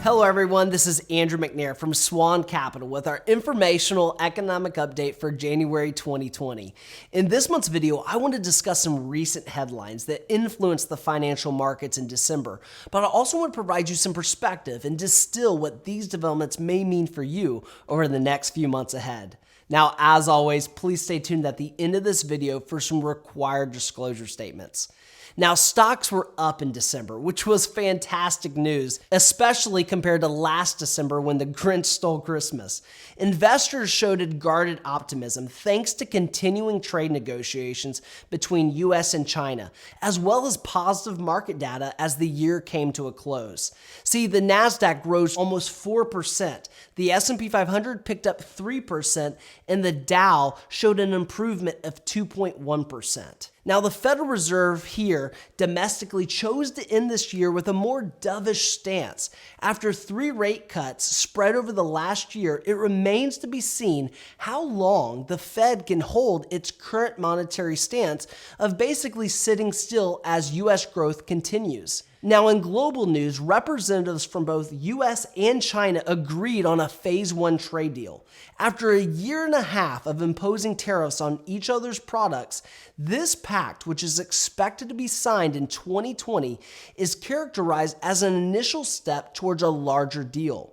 Hello everyone, this is Andrew McNair from SWAN Capital with our informational economic update for January 2020. In this month's video, I want to discuss some recent headlines that influenced the financial markets in December, but I also want to provide you some perspective and distill what these developments may mean for you over the next few months ahead. Now, as always, please stay tuned at the end of this video for some required disclosure statements. Now, stocks were up in December, which was fantastic news, especially compared to last December when the Grinch stole Christmas. Investors showed guarded optimism thanks to continuing trade negotiations between US and China, as well as positive market data as the year came to a close. See, the NASDAQ rose almost 4%, the S&P 500 picked up 3%, and the Dow showed an improvement of 2.1%. Now, the Federal Reserve here domestically chose to end this year with a more dovish stance. After 3 rate cuts spread over the last year, it remains to be seen how long the Fed can hold its current monetary stance of basically sitting still as U.S. growth continues. Now, in global news, representatives from both US and China agreed on a Phase 1 trade deal. After a year and a half of imposing tariffs on each other's products, this pact, which is expected to be signed in 2020, is characterized as an initial step towards a larger deal.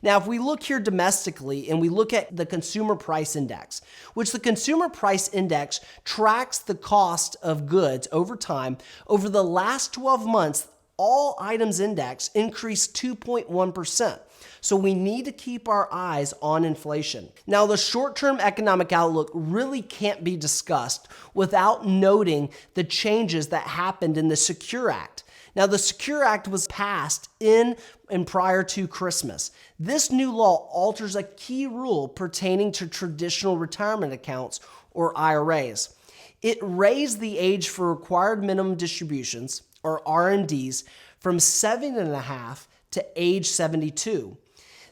Now, if we look here domestically and we look at the Consumer Price Index, which the Consumer Price Index tracks the cost of goods over time, over the last 12 months, all items index increased 2.1%. So we need to keep our eyes on inflation. Now, the short-term economic outlook really can't be discussed without noting the changes that happened in the Secure Act. Now, the Secure Act was passed in and prior to Christmas. This new law alters a key rule pertaining to traditional retirement accounts, or IRAs. It raised the age for required minimum distributions, or RMDs, from 7.5 to age 72.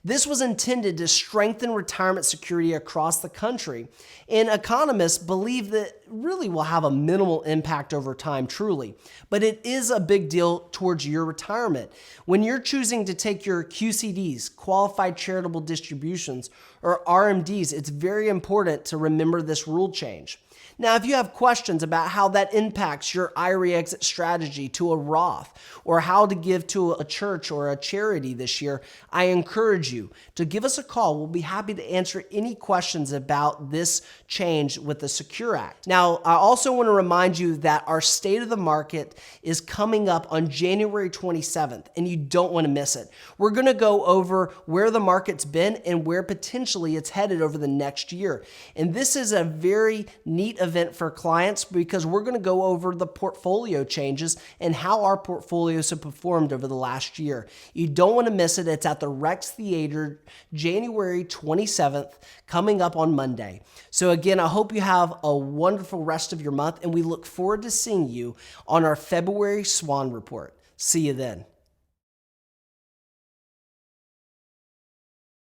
This was intended to strengthen retirement security across the country, and economists believe that it really will have a minimal impact over time, truly. But it is a big deal towards your retirement. When you're choosing to take your QCDs, qualified charitable distributions, or RMDs, it's very important to remember this rule change. Now, if you have questions about how that impacts your IRA exit strategy to a Roth or how to give to a church or a charity this year, I encourage you to give us a call. We'll be happy to answer any questions about this change with the Secure Act. Now, I also want to remind you that our State of the Market is coming up on January 27th, and you don't want to miss it. We're going to go over where the market's been and where potentially it's headed over the next year. And this is a very neat event for clients because we're going to go over the portfolio changes and how our portfolios have performed over the last year. You don't want to miss it. It's at the Rex Theater, January 27th, coming up on Monday. So again, I hope you have a wonderful rest of your month, and we look forward to seeing you on our February SWAN report. See you then.